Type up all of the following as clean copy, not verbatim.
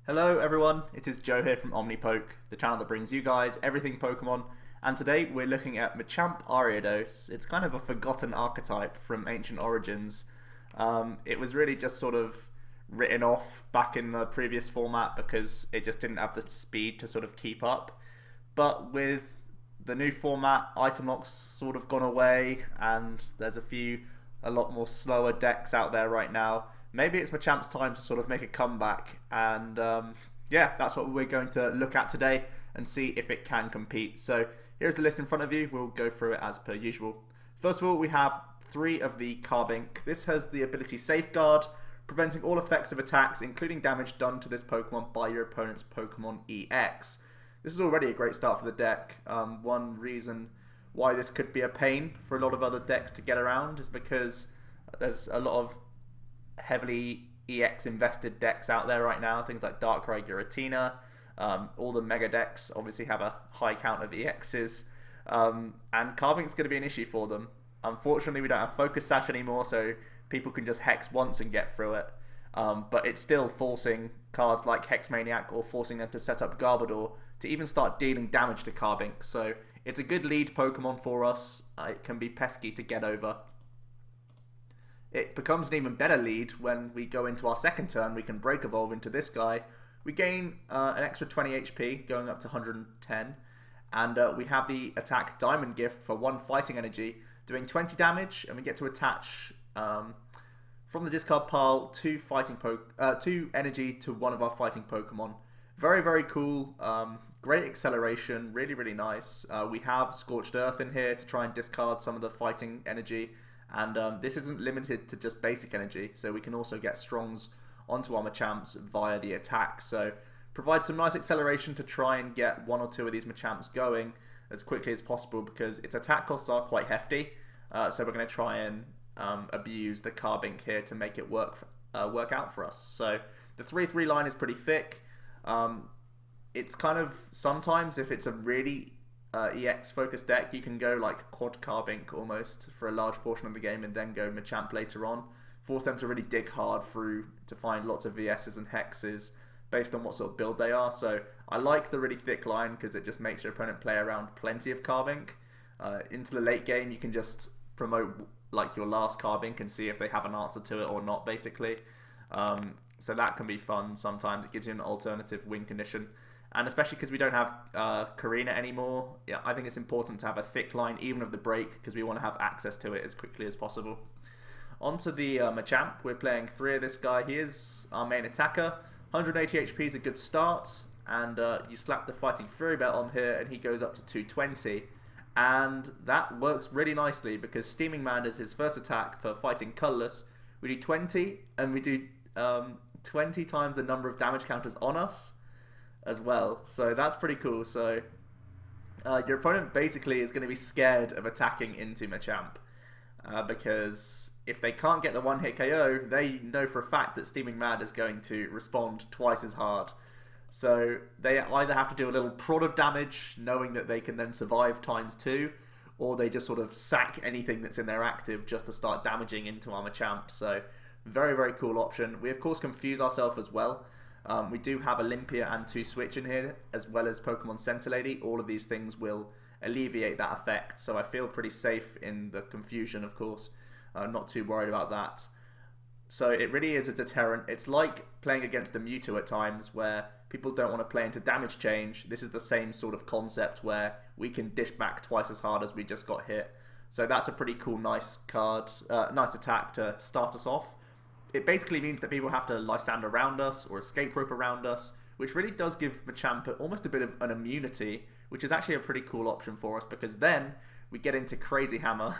Hello everyone, it is Joe here from Omnipoke, the channel that brings you guys everything Pokemon, and today we're looking at Machamp Ariados. It's kind of a forgotten archetype from Ancient Origins. It was really just sort of written off back in the previous format because it just didn't have the speed to sort of keep up. But with the new format, item lock's sort of gone away, and there's a lot more slower decks out there right now. Maybe it's Machamp's time to sort of make a comeback, and yeah, that's what we're going to look at today and see if it can compete. So here's the list in front of you. We'll go through it as per usual. First of all, we have 3 of the Carbink. This has the ability Safeguard, preventing all effects of attacks, including damage done to this Pokemon by your opponent's Pokemon EX. This is already a great start for the deck. One reason why this could be a pain for a lot of other decks to get around is because there's a lot of heavily EX invested decks out there right now, things like Darkrai, Giratina. All the mega decks obviously have a high count of EXs, and Carbink's going to be an issue for them. Unfortunately, we don't have Focus Sash anymore, so people can just Hex once and get through it, but it's still forcing cards like Hex Maniac or forcing them to set up Garbodor to even start dealing damage to Carbink. So it's a good lead Pokemon for us. It can be pesky to get over. It becomes an even better lead when we go into our second turn. We can Break Evolve into this guy. We gain an extra 20 HP, going up to 110. And we have the attack Diamond Gift for 1 fighting energy, doing 20 damage. And we get to attach, from the discard pile, 2 energy to one of our fighting Pokemon. Very, very cool. Great acceleration. Really, really nice. We have Scorched Earth in here to try and discard some of the fighting energy. And this isn't limited to just basic energy, so we can also get Strongs onto our Machamps via the attack. So provide some nice acceleration to try and get 1 or 2 of these Machamps going as quickly as possible, because its attack costs are quite hefty. So we're going to try and abuse the Carbink here to make it work out for us. So the 3-3 line is pretty thick. It's kind of, sometimes if it's a really EX focused deck, you can go like quad Carbink almost for a large portion of the game and then go Machamp later on. Force them to really dig hard through to find lots of VSs and Hexes based on what sort of build they are. So I like the really thick line because it just makes your opponent play around plenty of Carbink. Into the late game you can just promote like your last Carbink and see if they have an answer to it or not, basically. So that can be fun sometimes. It gives you an alternative win condition. And especially because we don't have Karina anymore, yeah, I think it's important to have a thick line, even of the break, because we want to have access to it as quickly as possible. Onto the Machamp, we're playing 3 of this guy. He is our main attacker. 180 HP is a good start, and you slap the Fighting Fury Belt on here, and he goes up to 220. And that works really nicely, because Steaming Man is his first attack for fighting Colourless. We do 20, and we do 20 times the number of damage counters on us as well, so that's pretty cool. So your opponent basically is going to be scared of attacking into Machamp, because if they can't get the 1-hit KO, they know for a fact that Steaming Mad is going to respond twice as hard. So they either have to do a little prod of damage, knowing that they can then survive ×2, or they just sort of sack anything that's in their active just to start damaging into our Machamp. So very, very cool option. We of course confuse ourselves as well. We do have Olympia and 2 Switch in here, as well as Pokemon Center Lady. All of these things will alleviate that effect, so I feel pretty safe in the confusion, of course. Not too worried about that. So it really is a deterrent. It's like playing against a Mewtwo at times, where people don't want to play into damage change. This is the same sort of concept, where we can dish back twice as hard as we just got hit. So that's a pretty cool, nice card, nice attack to start us off. It basically means that people have to Lysandre around us or Escape Rope around us, which really does give Machamp almost a bit of an immunity, which is actually a pretty cool option for us, because then we get into Crazy Hammer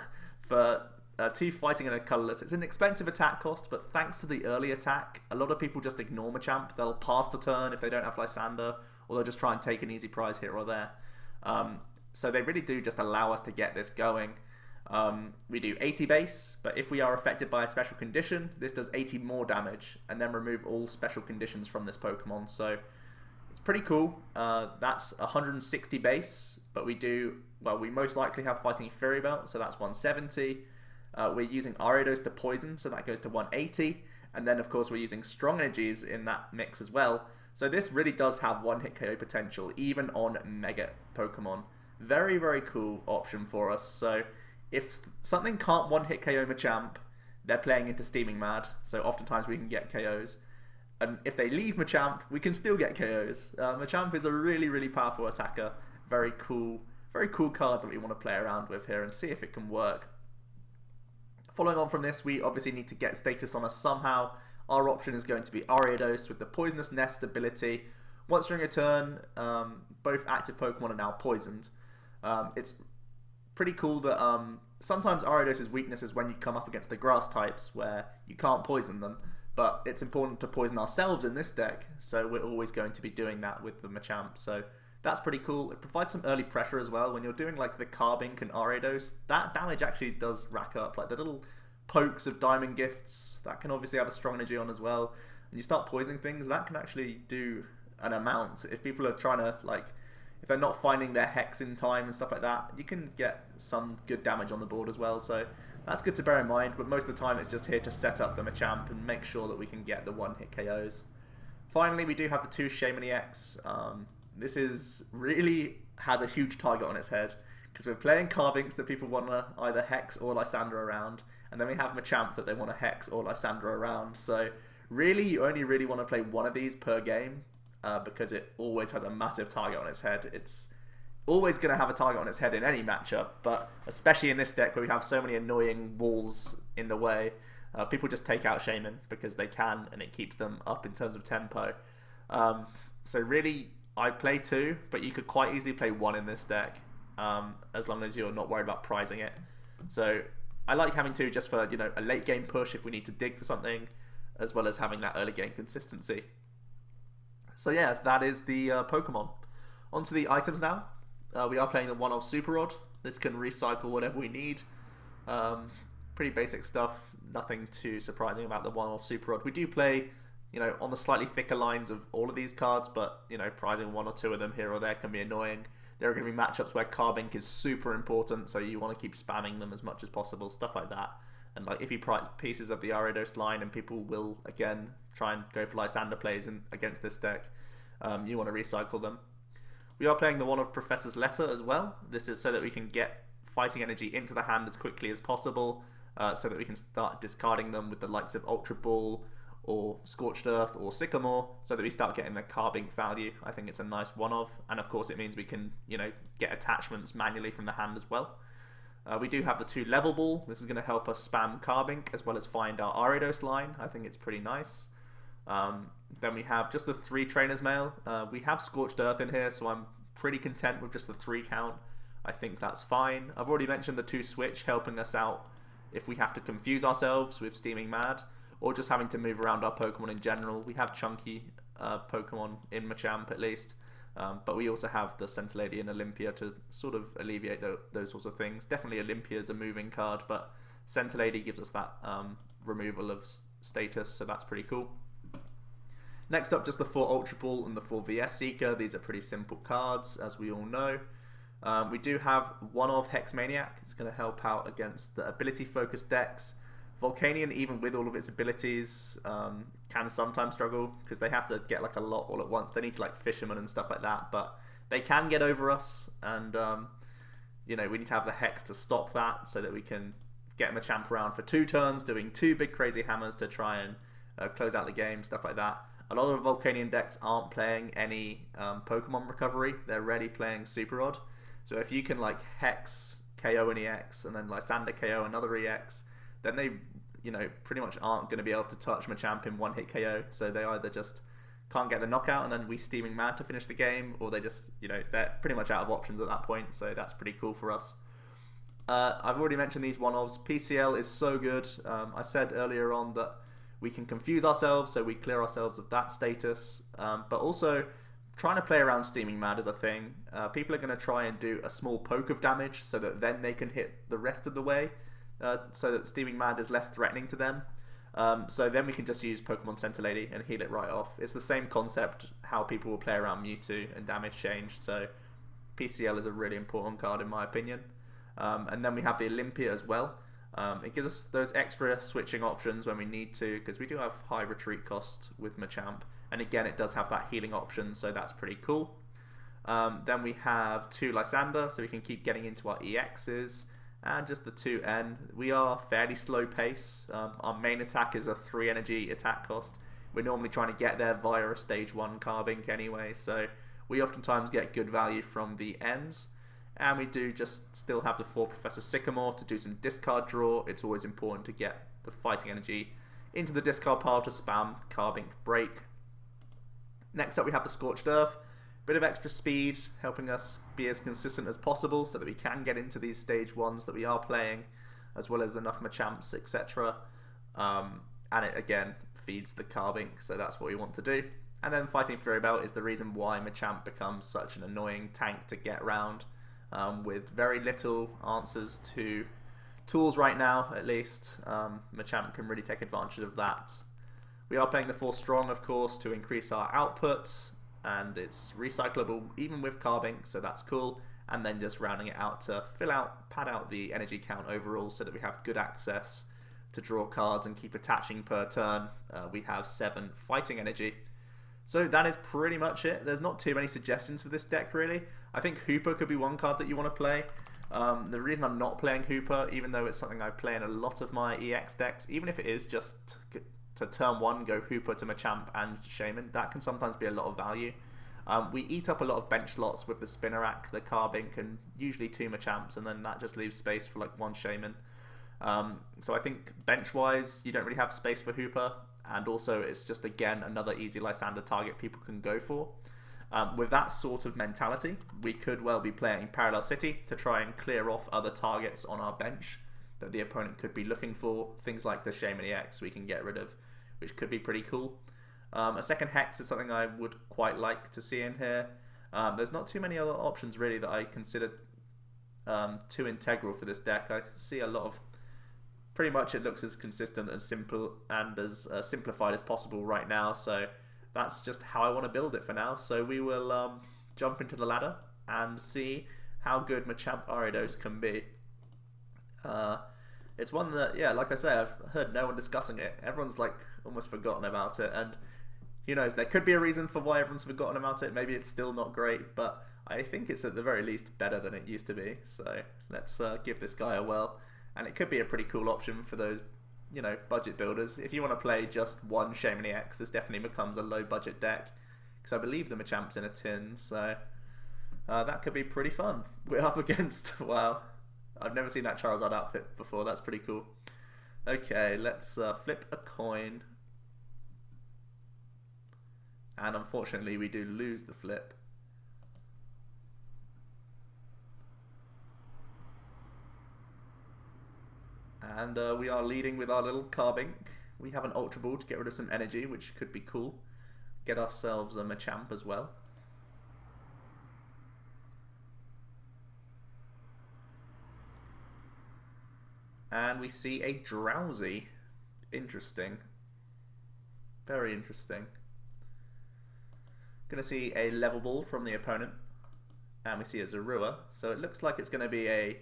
for 2 fighting and a Colourless. It's an expensive attack cost, but thanks to the early attack, a lot of people just ignore Machamp. They'll pass the turn if they don't have Lysandre, or they'll just try and take an easy prize here or there. So they really do just allow us to get this going. We do 80 base, but if we are affected by a special condition, this does 80 more damage, and then remove all special conditions from this Pokemon. So it's pretty cool. That's 160 base, but we most likely have Fighting Fury Belt, so that's 170. We're using Ariados to poison, so that goes to 180, and then of course we're using strong energies in that mix as well, So this really does have one-hit KO potential, even on Mega Pokemon. Very, very cool option for us. So if something can't one-hit KO Machamp, they're playing into Steaming Mad, so oftentimes we can get KOs. And if they leave Machamp, we can still get KOs. Machamp is a really, really powerful attacker. Very cool card that we want to play around with here and see if it can work. Following on from this, we obviously need to get status on us somehow. Our option is going to be Ariados with the Poisonous Nest ability. Once during a turn, both active Pokemon are now poisoned. It's pretty cool that sometimes Ariados' weakness is when you come up against the grass types where you can't poison them, but it's important to poison ourselves in this deck, so we're always going to be doing that with the Machamp. So that's pretty cool. It provides some early pressure as well. When you're doing like the Carbink and Ariados, that damage actually does rack up. Like the little pokes of Diamond Gifts, that can obviously have a strong energy on as well. And you start poisoning things, that can actually do an amount. If people are trying to, like, if they're not finding their Hex in time and stuff like that, you can get some good damage on the board as well. So that's good to bear in mind, but most of the time it's just here to set up the Machamp and make sure that we can get the one-hit KOs. Finally, we do have the two Shaymin EX. This is really has a huge target on its head because we're playing Carbinks that people want to either Hex or Lysandre around, and then we have Machamp that they want to Hex or Lysandre around. So really, you only really want to play one of these per game because it always has a massive target on its head. It's always going to have a target on its head in any matchup, but especially in this deck where we have so many annoying walls in the way, people just take out Shaymin because they can, and it keeps them up in terms of tempo. So really, I play two, but you could quite easily play one in this deck, as long as you're not worried about prizing it. So I like having two just for, you know, a late game push if we need to dig for something, as well as having that early game consistency. So yeah, that is the Pokemon. Onto the items now. We are playing the one-off Super Rod. This can recycle whatever we need. Pretty basic stuff. Nothing too surprising about the one-off Super Rod. We do play, you know, on the slightly thicker lines of all of these cards, but, you know, prizing one or two of them here or there can be annoying. There are going to be matchups where Carbink is super important, so you want to keep spamming them as much as possible, stuff like that. And like if you prize pieces of the Ariados line, and people will again try and go for Lysandre plays against this deck, you want to recycle them. We are playing the one of Professor's Letter as well. This is so that we can get fighting energy into the hand as quickly as possible, so that we can start discarding them with the likes of Ultra Ball or Scorched Earth or Sycamore, so that we start getting the Carbink value. I think it's a nice one-of, and of course it means we can, you know, get attachments manually from the hand as well. We do have the two Level Ball. This is going to help us spam Carbink as well as find our Ariados line. I think it's pretty nice. Then we have just the 3 Trainers Mail. We have Scorched Earth in here, so I'm pretty content with just the 3 count. I think that's fine. I've already mentioned the 2 Switch helping us out if we have to confuse ourselves with Steaming Mad, or just having to move around our Pokemon in general. We have chunky Pokemon in Machamp at least, but we also have the Centilady and Olympia to sort of alleviate those sorts of things. Definitely Olympia is a moving card, but Centilady gives us that removal of status, so that's pretty cool. Next up, just the 4 Ultra Ball and the 4 VS Seeker. These are pretty simple cards, as we all know. We do have one of Hex Maniac. It's going to help out against the ability-focused decks. Volcanion, even with all of its abilities, can sometimes struggle because they have to get like a lot all at once. They need to like Fisherman and stuff like that, but they can get over us, and you know, we need to have the Hex to stop that so that we can get Machamp around for 2 turns, doing 2 big crazy hammers to try and close out the game, stuff like that. A lot of Volcanion decks aren't playing any Pokemon recovery. They're already playing Super Rod. So if you can like Hex, KO an EX, and then Lysandre KO another EX, then they, you know, pretty much aren't going to be able to touch Machamp in one-hit KO. So they either just can't get the knockout and then we Steaming Mad to finish the game, or they just, you know, they're pretty much out of options at that point. So that's pretty cool for us. I've already mentioned these one-offs. PCL is so good. I said earlier on that we can confuse ourselves, so we clear ourselves of that status. But also, trying to play around Steaming Mad is a thing. People are going to try and do a small poke of damage so that then they can hit the rest of the way, so that Steaming Mad is less threatening to them. So then we can just use Pokemon Centilady and heal it right off. It's the same concept how people will play around Mewtwo and damage change. So PCL is a really important card in my opinion. And then we have the Olympia as well. It gives us those extra switching options when we need to, because we do have high retreat cost with Machamp, and again it does have that healing option, so that's pretty cool. Then we have 2 Lysandre, so we can keep getting into our EXs, and just the 2N. We are fairly slow pace. Our main attack is a 3 energy attack cost. We're normally trying to get there via a stage 1 Carbink anyway, so we oftentimes get good value from the ends. And we do just still have the 4 Professor Sycamore to do some discard draw. It's always important to get the fighting energy into the discard pile to spam Carbink BREAK. Next up we have the Scorched Earth. Bit of extra speed, helping us be as consistent as possible so that we can get into these stage 1s that we are playing, as well as enough Machamps, etc. And it again feeds the Carbink, so that's what we want to do. And then Fighting Fury Belt is the reason why Machamp becomes such an annoying tank to get around, with very little answers to tools right now, at least. Machamp can really take advantage of that. We are playing the 4 Strong, of course, to increase our output, and it's recyclable even with Carbink, so that's cool. And then just rounding it out to pad out the energy count overall so that we have good access to draw cards and keep attaching per turn. We have 7 fighting energy. So that is pretty much it. There's not too many suggestions for this deck, really. I think Hooper could be one card that you want to play. The reason I'm not playing Hooper, even though it's something I play in a lot of my EX decks, even if it is just to turn 1 go Hooper to Machamp and Shaymin, that can sometimes be a lot of value. We eat up a lot of bench slots with the Spinarak, the Carbink, and usually 2 Machamps, and then that just leaves space for like 1 Shaymin. So I think bench-wise, you don't really have space for Hooper, and also it's just, again, another easy Lysandre target people can go for. With that sort of mentality, we could well be playing Parallel City to try and clear off other targets on our bench that the opponent could be looking for. Things like the Shaymin EX we can get rid of, which could be pretty cool. A second Hex is something I would quite like to see in here. There's not too many other options really that I consider too integral for this deck. I see a lot of, pretty much it looks as consistent as simple and as simplified as possible right now, so that's just how I want to build it for now. So we will jump into the ladder and see how good Machamp Ariados can be. It's one that, yeah, like I say, I've heard no one discussing it. Everyone's like almost forgotten about it, and who knows, there could be a reason for why everyone's forgotten about it. Maybe it's still not great, but I think it's at the very least better than it used to be. So let's give this guy a whirl, and it could be a pretty cool option for those, you know, budget builders. If you want to play just 1 Shaymin EX, this definitely becomes a low budget deck, because I believe the Machamp's in a tin, so that could be pretty fun. We're up against, wow, I've never seen that Charizard outfit before. That's pretty cool. Okay, let's flip a coin. And unfortunately, we do lose the flip. And we are leading with our little Carbink. We have an Ultra Ball to get rid of some energy, which could be cool. Get ourselves a Machamp as well. And we see a Drowsy. Interesting. Very interesting. Going to see a Level Ball from the opponent. And we see a Zorua. So it looks like it's going to be a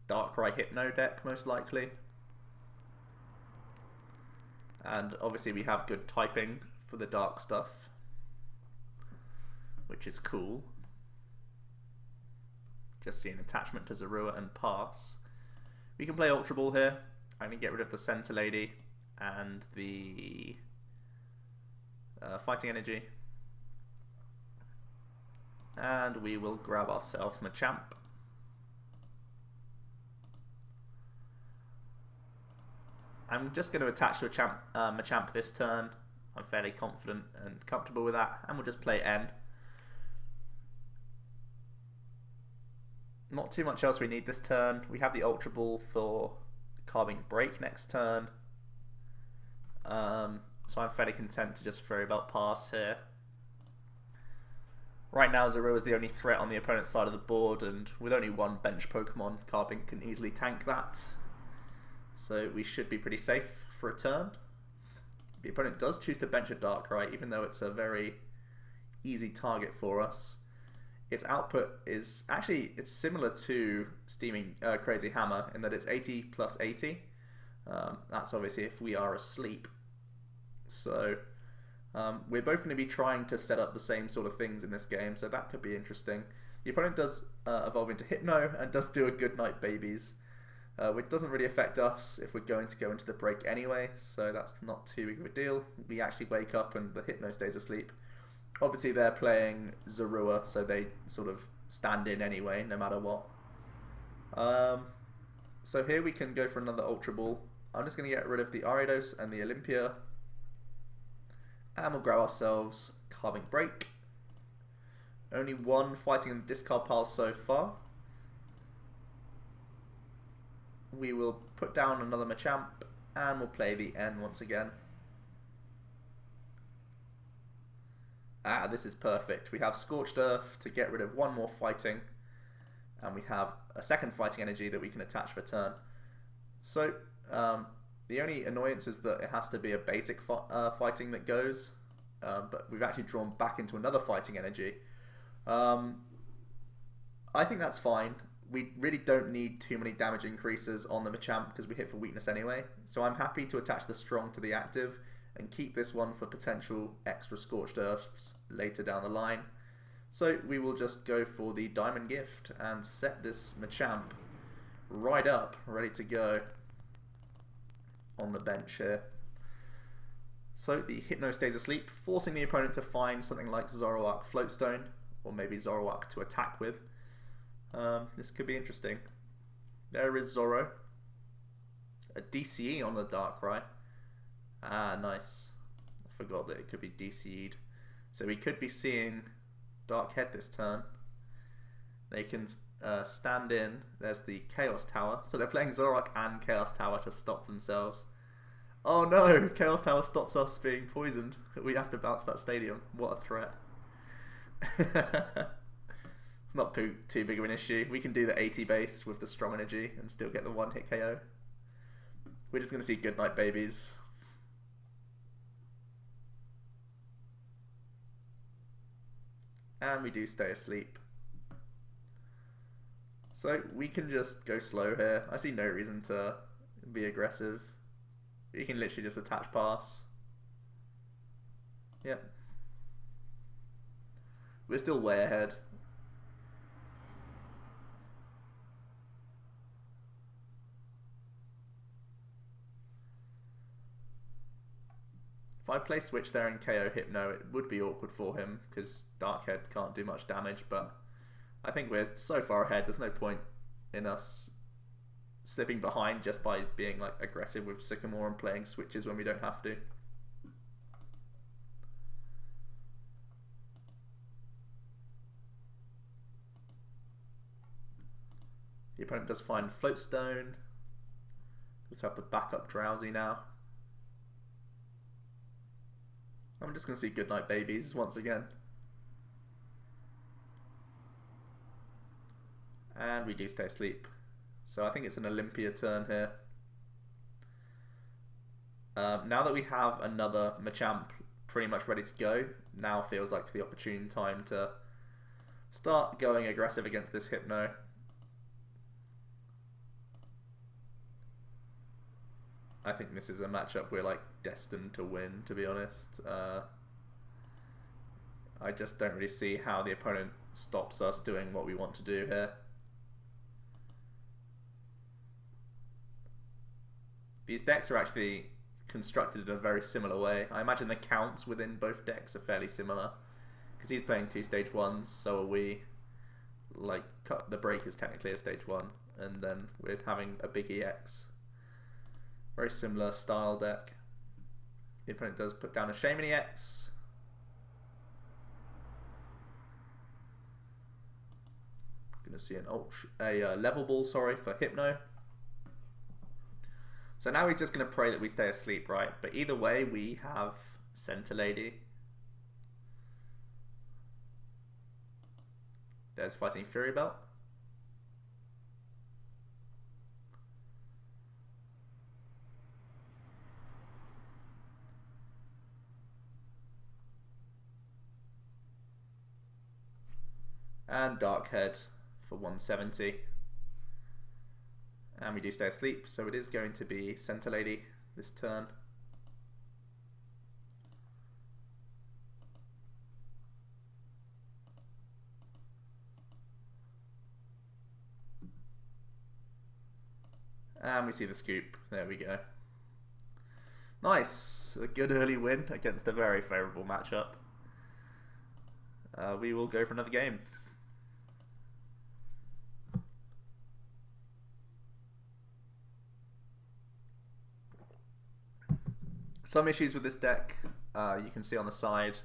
Darkrai Hypno deck, most likely. And obviously we have good typing for the dark stuff, which is cool. Just see an attachment to Zorua and pass. We can play Ultra Ball here. I'm going to get rid of the Center Lady and the Fighting Energy. And we will grab ourselves Machamp. I'm just going to attach to a Machamp this turn. I'm fairly confident and comfortable with that. And we'll just play N. Not too much else we need this turn. We have the Ultra Ball for Carbink BREAK next turn. So I'm fairly content to just Fairy Belt pass here. Right now Zorua is the only threat on the opponent's side of the board, and with only 1 bench Pokemon, Carbink can easily tank that. So we should be pretty safe for a turn. The opponent does choose to bench a Darkrai, even though it's a very easy target for us. Its output is actually, it's similar to Steaming Crazy Hammer in that it's 80 plus 80. That's obviously if we are asleep. So we're both going to be trying to set up the same sort of things in this game, so that could be interesting. The opponent does evolve into Hypno and does do a Goodnight Babies, which doesn't really affect us if we're going to go into the break anyway, so that's not too big of a deal. We actually wake up and the Hypno stays asleep. Obviously they're playing Zorua, so they sort of stand in anyway, no matter what. So here we can go for another Ultra Ball. I'm just going to get rid of the Ariados and the Olympia. And we'll grab ourselves Carbink BREAK. Only one fighting in the discard pile so far. We will put down another Machamp and we'll play the N once again. Ah, this is perfect. We have Scorched Earth to get rid of one more fighting, and we have a second fighting energy that we can attach for turn. So the only annoyance is that it has to be a basic fighting that goes, but we've actually drawn back into another fighting energy. I think that's fine. We really don't need too many damage increases on the Machamp because we hit for weakness anyway. So I'm happy to attach the strong to the active and keep this one for potential extra Scorched Earths later down the line. So we will just go for the Diamond Gift and set this Machamp right up, ready to go on the bench here. So the Hypno stays asleep, forcing the opponent to find something like Zoroark Floatstone, or maybe Zoroark to attack with. This could be interesting. There is Zoro. A DCE on the Darkrai. Ah, nice. I forgot that it could be DC'd. So we could be seeing Dark Head this turn. They can stand in. There's the Chaos Tower. So they're playing Zoroark and Chaos Tower to stop themselves. Oh no! Chaos Tower stops us being poisoned. We have to bounce that stadium. What a threat. It's not too big of an issue. We can do the 80 base with the strong energy and still get the one hit KO. We're just going to see Goodnight Babies. And we do stay asleep. So we can just go slow here. I see no reason to be aggressive. You can literally just attach pass. Yep. We're still way ahead. If I play Switch there and KO Hypno, it would be awkward for him because Darkhead can't do much damage, but I think we're so far ahead, there's no point in us slipping behind just by being like aggressive with Sycamore and playing switches when we don't have to. The opponent does find Floatstone. Let's have the backup Drowsy now. I'm just going to see Goodnight Babies once again. And we do stay asleep. So I think it's an Olympia turn here. Now that we have another Machamp pretty much ready to go, now feels like the opportune time to start going aggressive against this Hypno. I think this is a matchup we're like destined to win, to be honest. I just don't really see how the opponent stops us doing what we want to do here. These decks are actually constructed in a very similar way. I imagine the counts within both decks are fairly similar. Because he's playing 2 stage 1s, so are we. Like, the break is technically a stage 1, and then we're having a big EX. Very similar style deck. The opponent does put down a Shaymin EX. Gonna see a level ball, sorry, for Hypno. So now we're just gonna pray that we stay asleep, right? But either way, we have Center Lady. There's Fighting Fury Belt. And Darkhead for 170. And we do stay asleep, so it is going to be Center Lady this turn. And we see the scoop. There we go. Nice. A good early win against a very favourable matchup. We will go for another game. Some issues with this deck, you can see on the side.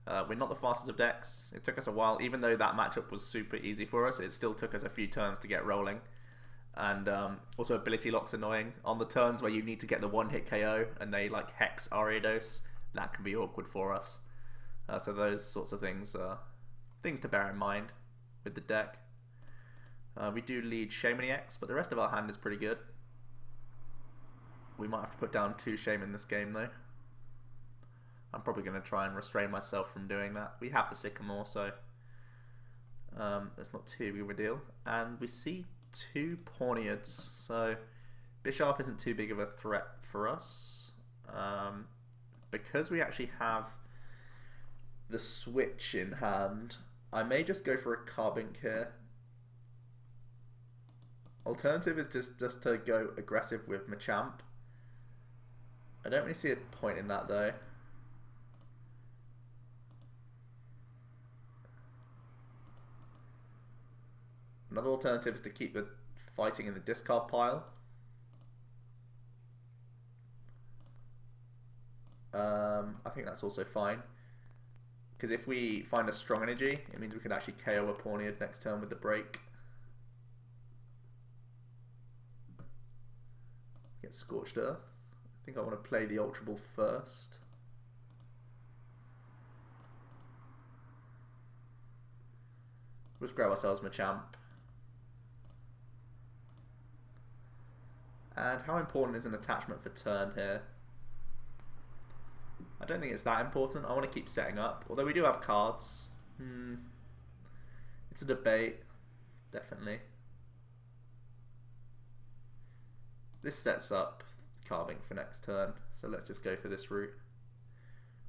We're not the fastest of decks. It took us a while, even though that matchup was super easy for us, it still took us a few turns to get rolling. And also ability lock's annoying. On the turns where you need to get the one-hit KO and they like Hex Ariados, that can be awkward for us. So those sorts of things are things to bear in mind with the deck. We do lead Shaymin EX, but the rest of our hand is pretty good. We might have to put down 2 Shaymin this game though. I'm probably going to try and restrain myself from doing that. We have the Sycamore, so it's not too big of a deal. And we see 2 Pawniards, so Bisharp isn't too big of a threat for us. Because we actually have the switch in hand, I may just go for a Carbink here. Alternative is just to go aggressive with Machamp. I don't really see a point in that though. Another alternative is to keep the fighting in the discard pile. I think that's also fine. Because if we find a strong energy, it means we can actually KO a Pawniard next turn with the break. Get Scorched Earth. I think I want to play the Ultra Ball first. Let's grab ourselves Machamp. And how important is an attachment for turn here? I don't think it's that important. I want to keep setting up. Although we do have cards. It's a debate. Definitely. This sets up Carbink for next turn. So let's just go for this route.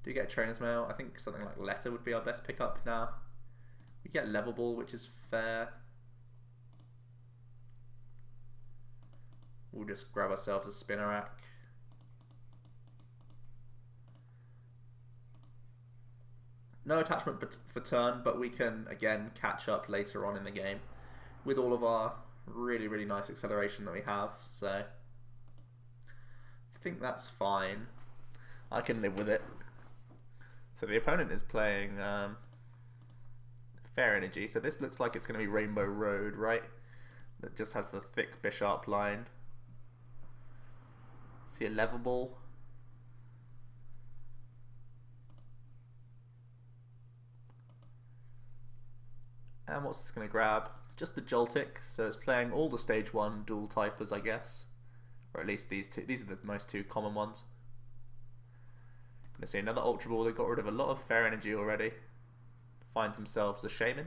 Do we get a Trainer's Mail? I think something like Letter would be our best pickup now. We get Level Ball, which is fair. We'll just grab ourselves a Spinarak. No attachment for turn, but we can again catch up later on in the game with all of our really, really nice acceleration that we have. So I think that's fine. I can live with it. So the opponent is playing Fair Energy. So this looks like it's going to be Rainbow Road, right? That just has the thick Bisharp line. See a Level Ball. And what's this going to grab? Just the Joltik, so it's playing all the stage 1 dual typers, I guess. Or at least these two. These are the most 2 common ones. Gonna see another Ultra Ball. They got rid of a lot of Fair Energy already. Finds themselves a Shaymin.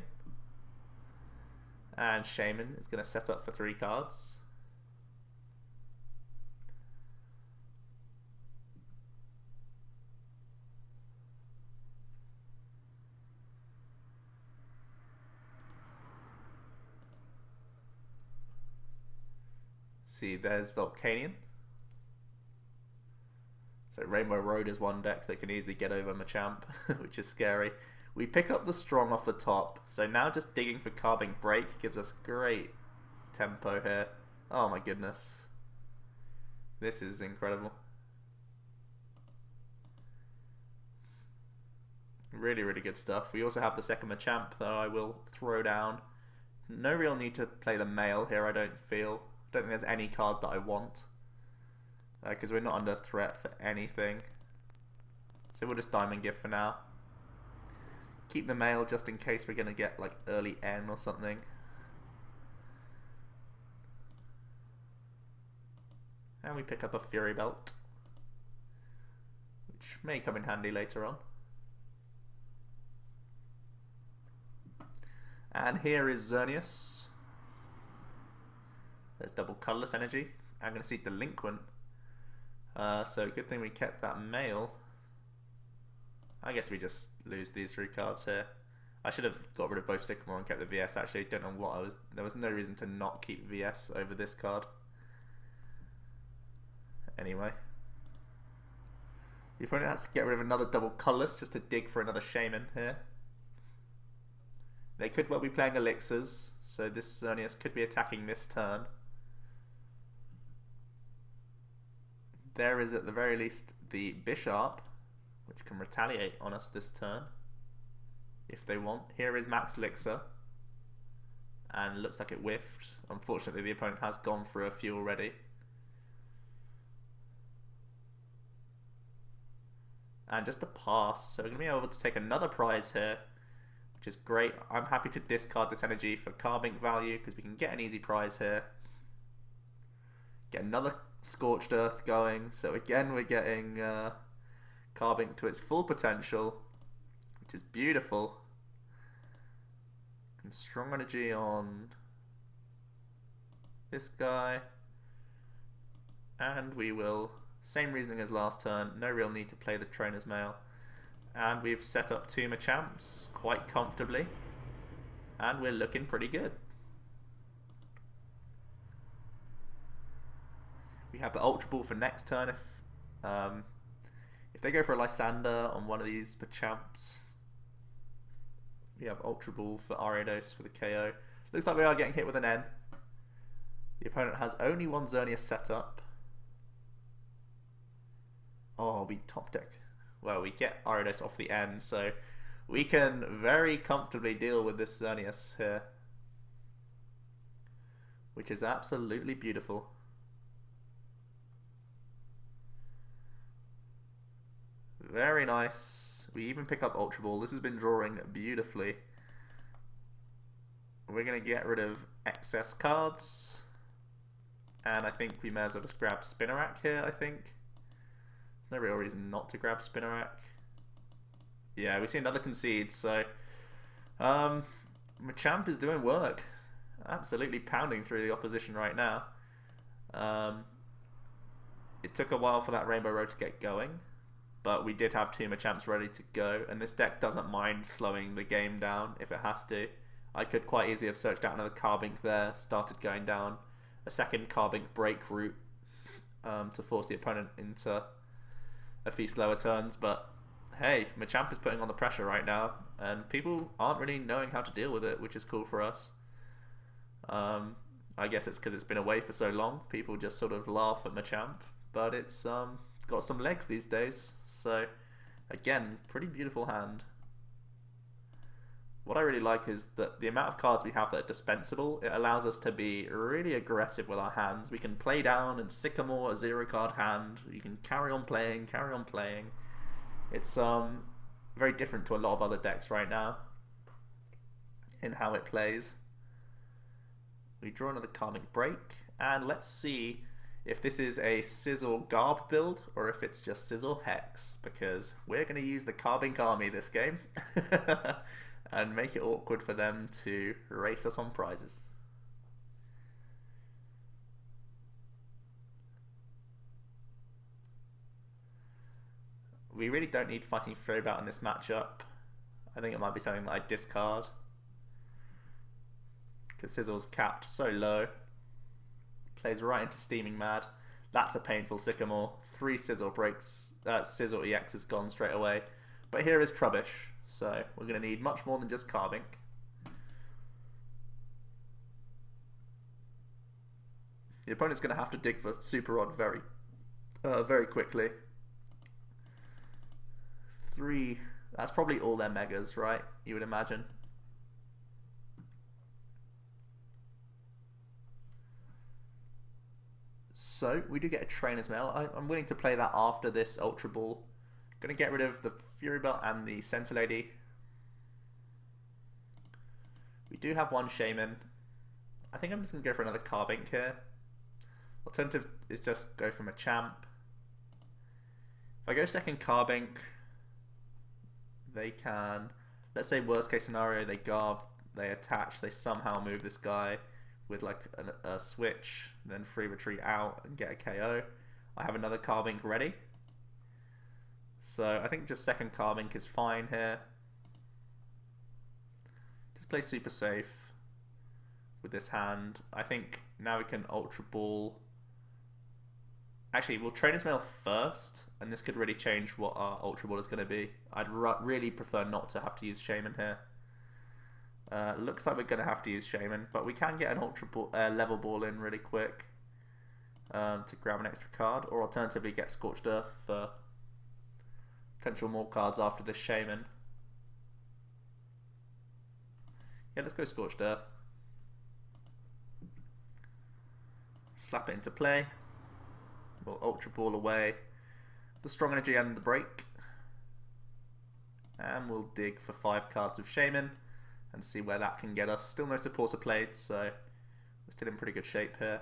And Shaymin is going to set up for 3 cards. See, there's Volcanion. So Rainbow Road is one deck that can easily get over Machamp, which is scary. We pick up the Strong off the top, so now just digging for Carbink BREAK gives us great tempo here. Oh my goodness. This is incredible. Really, really good stuff. We also have the second Machamp, though I will throw down. No real need to play the male here, I don't feel. Don't think there's any card that I want. Because we're not under threat for anything. So we'll just Diamond Gift for now. Keep the male just in case we're going to get like early N or something. And we pick up a Fury Belt, which may come in handy later on. And here is Xerneas. There's double Colourless Energy. I'm going to see Delinquent. So good thing we kept that male. I guess we just lose these 3 cards here. I should have got rid of both Sycamore and kept the VS actually. Don't know what I was. There was no reason to not keep VS over this card. anyway. The opponent has to get rid of another double colourless just to dig for another Shaymin here. They could well be playing elixirs, so this Xerneas could be attacking this turn. There is at the very least the Bisharp, which can retaliate on us this turn if they want. Here is Max Elixir, and looks like it whiffed. Unfortunately, the opponent has gone through a few already. And just a pass, so we're going to be able to take another prize here, which is great. I'm happy to discard this energy for Carbink value because we can get an easy prize here. Get another Scorched Earth going, so again we're getting Carbink to its full potential, which is beautiful. And strong energy on this guy, and we will, same reasoning as last turn, no real need to play the Trainer's Mail. And we've set up 2 Machamps quite comfortably, and we're looking pretty good. We have the Ultra Ball for next turn if they go for a Lysandre on one of these Machamps. We have Ultra Ball for Ariados for the KO. Looks like we are getting hit with an N. The opponent has only one Xerneas set up. Oh, we top deck. Well, we get Ariados off the end, so we can very comfortably deal with this Xerneas here, which is absolutely beautiful. Very nice. We even pick up Ultra Ball. This has been drawing beautifully. We're going to get rid of excess cards, and I think we may as well just grab Spinarak here, I think. There's no real reason not to grab Spinarak. Yeah, we see another concede, so Machamp is doing work. Absolutely pounding through the opposition right now. It took a while for that Rainbow Road to get going, but we did have 2 Machamps ready to go, and this deck doesn't mind slowing the game down if it has to. I could quite easily have searched out another Carbink there, started going down a second Carbink break route to force the opponent into a few slower turns, but hey, Machamp is putting on the pressure right now, and people aren't really knowing how to deal with it, which is cool for us. I guess it's because it's been away for so long, people just sort of laugh at Machamp, but it's got some legs these days, so again, pretty beautiful hand. What I really like is that the amount of cards we have that are dispensable, it allows us to be really aggressive with our hands. We can play down and Sycamore a 0-card hand. You can carry on playing, carry on playing. It's very different to a lot of other decks right now in how it plays. We draw another Carbink Break, and let's see if this is a Sizzle Garb build or if it's just Sizzle Hex, because we're going to use the Carbink army this game. And make it awkward for them to race us on prizes. We really don't need Fighting Throwbout in this matchup. I think it might be something that I discard, because Sizzle's capped so low. Plays right into Steaming Mad. That's a painful Sycamore. 3 Sizzle breaks. Sizzle EX is gone straight away. But here is Trubbish, so we're going to need much more than just Carbink. The opponent's going to have to dig for Super Rod very quickly. 3, that's probably all their Megas, right? You would imagine. So, we do get a Trainer's Mail. I'm willing to play that after this Ultra Ball. Going to get rid of the Fury Belt and the Center Lady. We do have one Shaymin. I think I'm just going to go for another Carbink here. Alternative is just go for Machamp. If I go second Carbink, they can, let's say worst case scenario, they Garb, they attach, they somehow move this guy with like a switch, then free retreat out and get a KO. I have another Carbink ready. So I think just second Carbink is fine here. Just play super safe with this hand. I think now we can Ultra Ball Actually, we'll Trainer's Mail first, and this could really change what our Ultra Ball is going to be. I'd really prefer not to have to use Shaymin here. Looks like we're going to have to use Shaymin, but we can get an Ultra Ball, level ball in really quick to grab an extra card, or alternatively get Scorched Earth for potential more cards after this Shaymin. Yeah, let's go Scorched Earth. Slap it into play. We'll Ultra Ball away the Strong Energy and the Break. And we'll dig for 5 cards with Shaymin and see where that can get us. Still no supporter played, so we're still in pretty good shape here.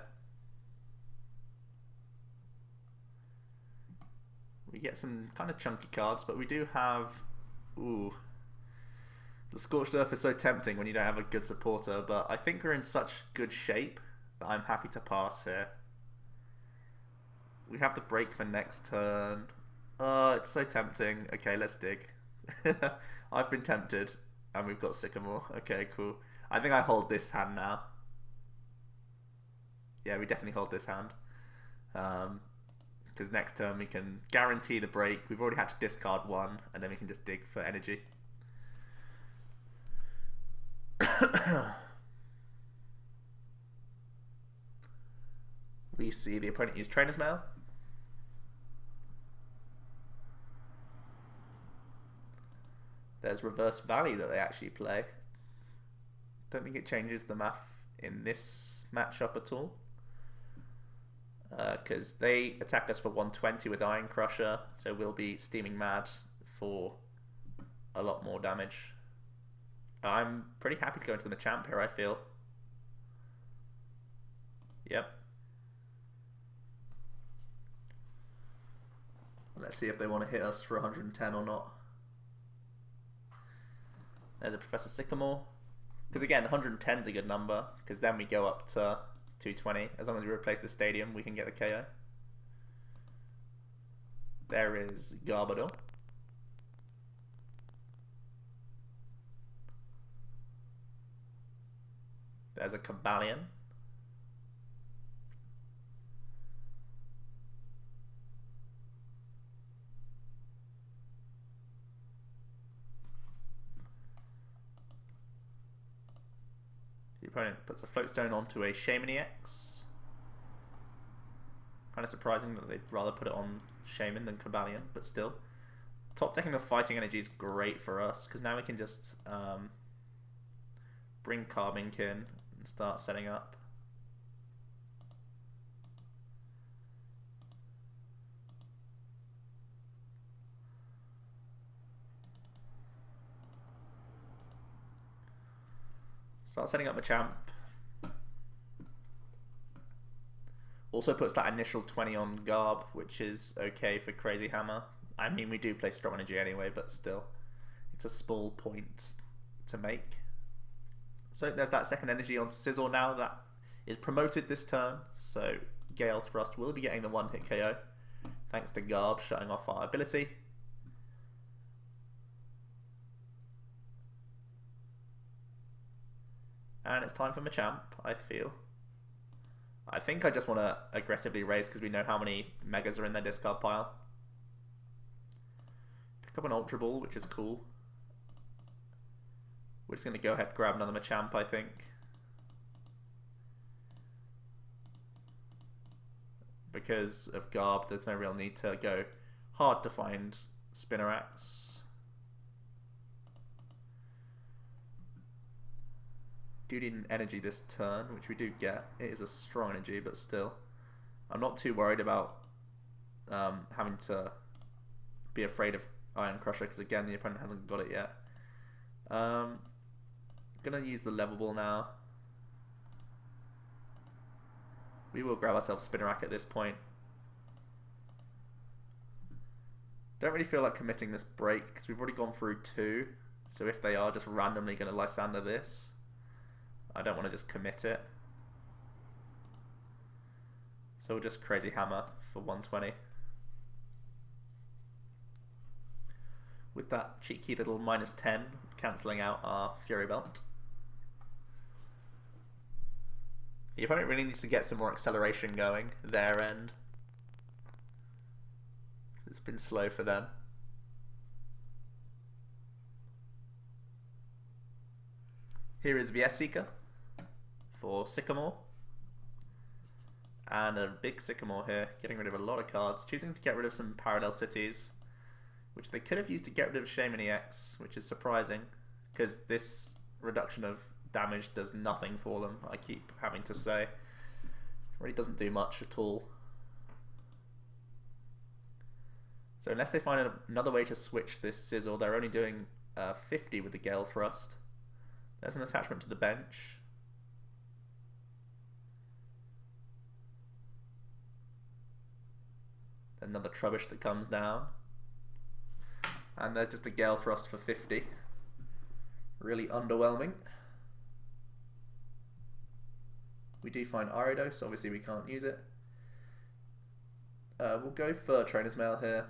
We get some kind of chunky cards, but we do have... Ooh. The Scorched Earth is so tempting when you don't have a good supporter, but I think we're in such good shape that I'm happy to pass here. We have the Break for next turn. Oh, it's so tempting. Okay, let's dig. I've been tempted, and we've got Sycamore. Okay, cool. I think I hold this hand now. Yeah, we definitely hold this hand. Because next turn we can guarantee the Break. We've already had to discard 1, and then we can just dig for energy. We see the opponent use Trainer's Mail. There's Reverse Valley that they actually play. Don't think it changes the math in this matchup at all. Because they attack us for 120 with Iron Crusher, so we'll be steaming mad for a lot more damage. I'm pretty happy to go into the Machamp here, I feel. Yep. Let's see if they want to hit us for 110 or not. There's a Professor Sycamore. Because again, 110 is a good number, because then we go up to 220. As long as we replace the stadium, we can get the KO. There is Garbodor. There's a Carbalion. The opponent puts a Float Stone onto a Shaymin EX. Kind of surprising that they'd rather put it on Shaymin than Carbalion, but still. Top decking the Fighting Energy is great for us, because now we can just bring Carbink in and start setting up. Start setting up Machamp. Also puts that initial 20 on Garb, which is okay for Crazy Hammer. I mean, we do play Strong Energy anyway, but still. It's a small point to make. So there's that second energy on Sizzle now that is promoted this turn. So Gale Thrust will be getting the 1-hit KO, thanks to Garb shutting off our ability. And it's time for Machamp, I feel. I think I just want to aggressively raise because we know how many Megas are in their discard pile. Pick up an Ultra Ball, which is cool. We're just going to go ahead and grab another Machamp, I think. Because of Garb, there's no real need to go hard to find Spinaraks. Do need an energy this turn, which we do get. It is a strong energy, but still. I'm not too worried about having to be afraid of Iron Crusher, because again, the opponent hasn't got it yet. Gonna use the level ball now. We will grab ourselves Spinarak at this point. Don't really feel like committing this break, because we've already gone through 2. So if they are just randomly going to Lysandre this, I don't want to just commit it. So we'll just Crazy Hammer for 120. With that cheeky little -10 cancelling out our Fury Belt. The opponent really needs to get some more acceleration going, their end. It's been slow for them. Here is VS Seeker for Sycamore. And a big Sycamore here, getting rid of a lot of cards, choosing to get rid of some parallel cities, which they could have used to get rid of Shaymin EX, which is surprising, because this reduction of damage does nothing for them, I keep having to say. It really doesn't do much at all. So unless they find another way to switch this Sizzle, they're only doing 50 with the Gale Thrust. There's an attachment to the bench. Another Trubbish that comes down. And there's just the Gale Thrust for 50. Really underwhelming. We do find Ariados, obviously we can't use it. We'll go for Trainer's Mail here.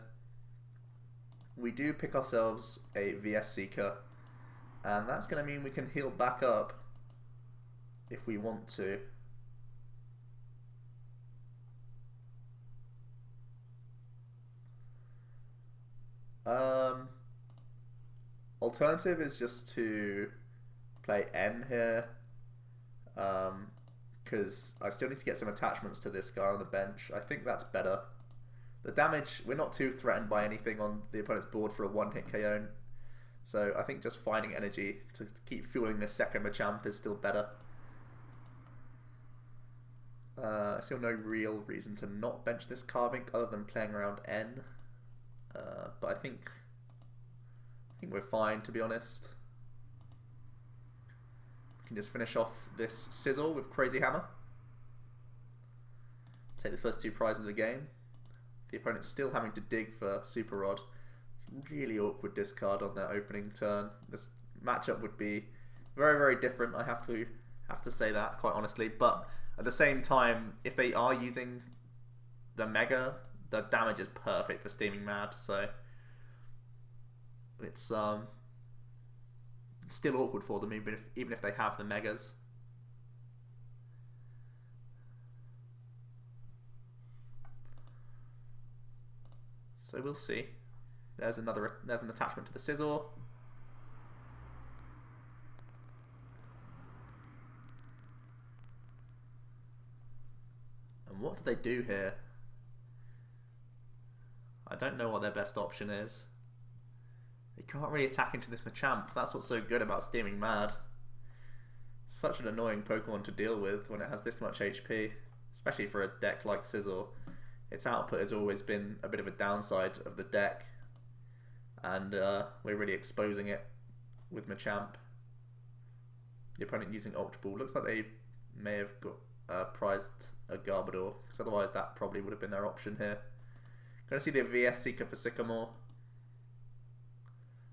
We do pick ourselves a VS Seeker, and that's going to mean we can heal back up if we want to. Alternative is just to play N here, because I still need to get some attachments to this guy on the bench. I think that's better. The damage, we're not too threatened by anything on the opponent's board for a one-hit KO, so I think just finding energy to keep fueling this second Machamp is still better. I still no real reason to not bench this Carbink other than playing around N, but I think we're fine, to be honest. We can just finish off this Sizzle with Crazy Hammer. Take the first two prizes of the game. The opponent's still having to dig for Super Rod. Really awkward discard on their opening turn. This matchup would be very, very different. I have to say that, quite honestly. But at the same time, if they are using the Mega, the damage is perfect for Steaming Mad. So it's still awkward for them, even if they have the Megas. So we'll see. There's an attachment to the Sizzle. And what do they do here? I don't know what their best option is. They can't really attack into this Machamp. That's what's so good about Steaming Mad. Such an annoying Pokemon to deal with when it has this much HP, especially for a deck like Sizzle. Its output has always been a bit of a downside of the deck, and we're really exposing it with Machamp. The opponent using Ultra Ball. Looks like they may have got prized a Garbodor, because otherwise that probably would have been their option here. Going to see the VS Seeker for Sycamore.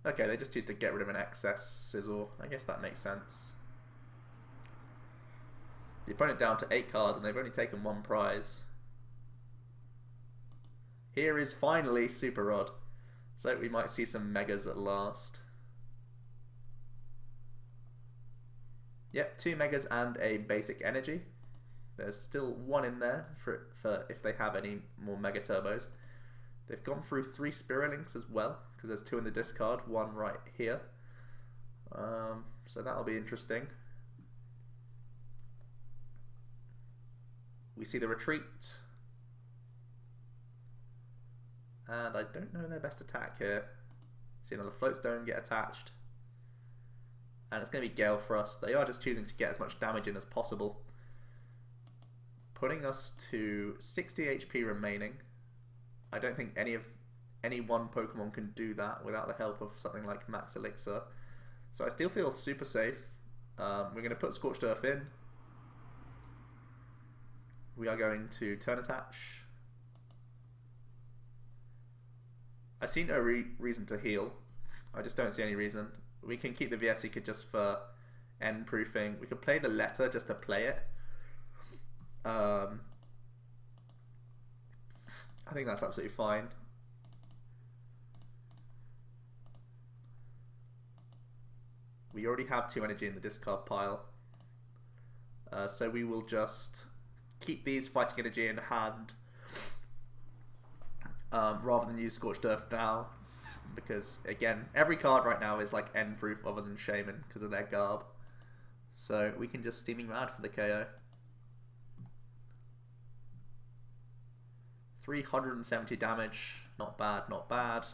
Okay, they just choose to get rid of an excess Sizzle. I guess that makes sense. The opponent down to 8 cards, and they've only taken 1 prize. Here is finally Super Rod. So we might see some Megas at last. Yep, 2 Megas and a basic energy. There's still 1 in there for if they have any more Mega Turbos. They've gone through 3 Spiralinks as well, because there's 2 in the discard, 1 right here. So that'll be interesting. We see the retreat. And I don't know their best attack here. See another Floatstone get attached. And it's going to be Gale Thrust. They are just choosing to get as much damage in as possible. Putting us to 60 HP remaining. I don't think any one Pokemon can do that without the help of something like Max Elixir. So I still feel super safe. We're going to put Scorched Earth in. We are going to turn attach. I see no reason to heal. I just don't see any reason. We can keep the VS Seeker just for end proofing. We could play the letter just to play it. I think that's absolutely fine. We already have 2 energy in the discard pile. So we will just keep these fighting energy in hand. rather than use Scorched Earth now, because again, every card right now is like end proof other than Shaymin because of their garb. So we can just Steaming Mad for the KO. 370 damage, not bad, not bad.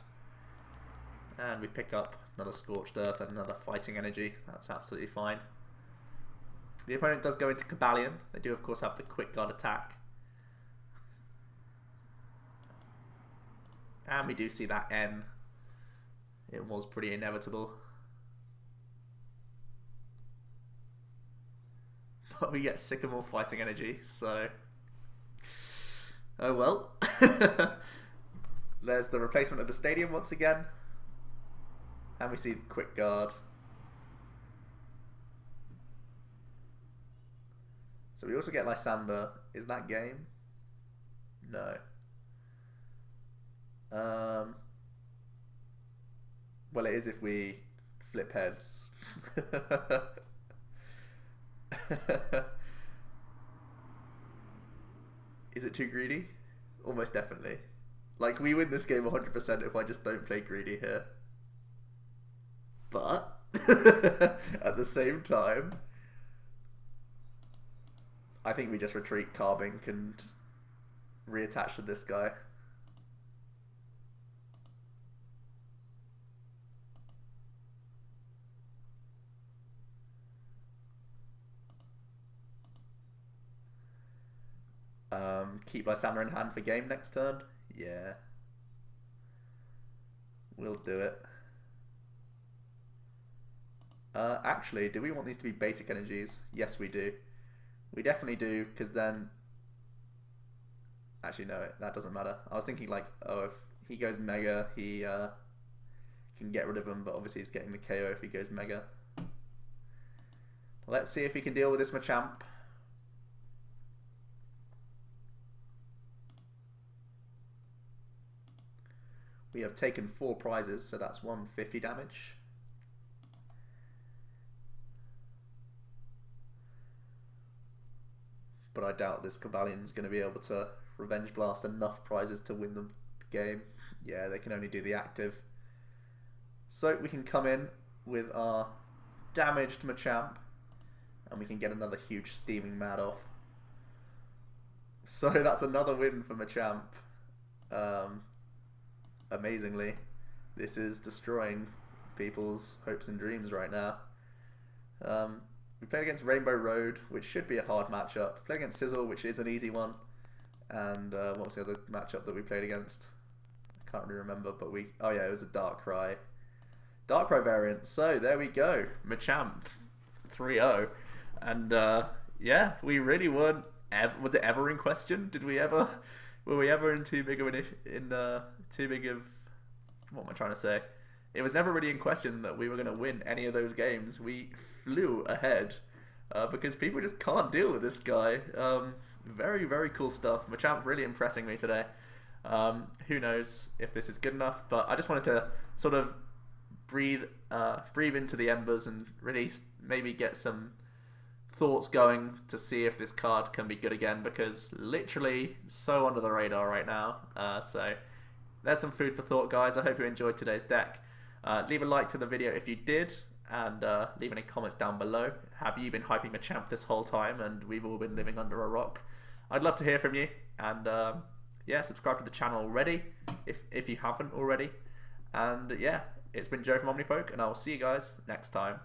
And we pick up another Scorched Earth and another Fighting Energy. That's absolutely fine. The opponent does go into Cobalion. They do of course have the Quick Guard attack. And we do see that N. It was pretty inevitable. But we get Sycamore Fighting Energy, so... oh well. There's the replacement of the stadium once again. And we see Quick Guard. So we also get Lysandre. Is that game? No. Well, it is if we flip heads. Is it too greedy? Almost definitely. Like, we win this game 100% if I just don't play greedy here. But, at the same time, I think we just retreat Carbink and reattach to this guy. Keep Lysandre in hand for game next turn. Yeah. We'll do it. Actually, do we want these to be basic energies? Yes, we do. We definitely do, because then... actually, no, that doesn't matter. I was thinking, like, oh, if he goes Mega, he can get rid of him, but obviously he's getting the KO if he goes Mega. Let's see if he can deal with this Machamp. We have taken 4 prizes, so that's 150 damage. But I doubt this Cobalion's going to be able to Revenge Blast enough prizes to win the game. Yeah, they can only do the active. So we can come in with our damaged Machamp, and we can get another huge Steaming Mad off. So that's another win for Machamp. Amazingly, this is destroying people's hopes and dreams right now. We played against Rainbow Road, which should be a hard matchup. We played against Sizzle, which is an easy one. And what was the other matchup that we played against? I can't really remember, but we... oh yeah, it was a Darkrai. Darkrai variant. So there we go. Machamp 3-0. And yeah, we really weren't... was it ever in question? Did we ever... were we ever in too big of what am I trying to say? It was never really in question that we were going to win any of those games. We flew ahead because people just can't deal with this guy. Very, very cool stuff. Machamp really impressing me today. Who knows if this is good enough, but I just wanted to sort of breathe into the embers and really maybe get some thoughts going to see if this card can be good again, because literally so under the radar right now. So there's some food for thought, guys. I hope you enjoyed today's deck. Leave a like to the video if you did, and leave any comments down below. Have you been hyping Machamp this whole time and we've all been living under a rock? I'd love to hear from you, and yeah, subscribe to the channel already if you haven't already. And yeah, it's been Joe from Omnipoke, and I will see you guys next time.